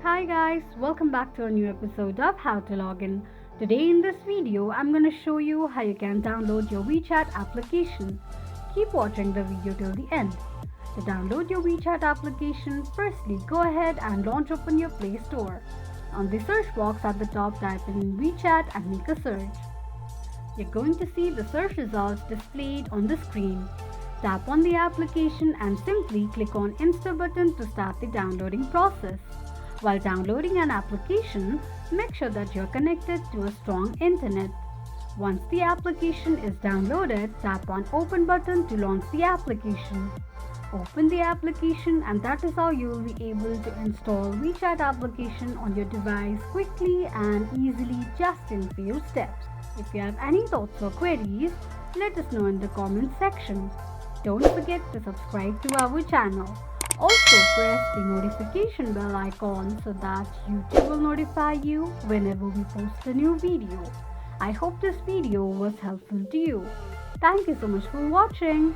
Hi guys, welcome back to a new episode of How to Login. Today in this video, I'm going to show you how you can download your WeChat application. Keep watching the video till the end. To download your WeChat application, firstly go ahead and launch open your Play Store. On the search box at the top, type in WeChat and make a search. You're going to see the search results displayed on the screen. Tap on the application and simply click on Install button to start the downloading process. While downloading an application, make sure that you're connected to a strong internet. Once the application is downloaded, tap on Open button to launch the application. Open the application and that is how you will be able to install WeChat application on your device quickly and easily just in few steps. If you have any thoughts or queries, let us know in the comment section. Don't forget to subscribe to our channel. Also press the notification bell icon so that YouTube will notify you whenever we post a new video. I hope this video was helpful to you. Thank you so much for watching.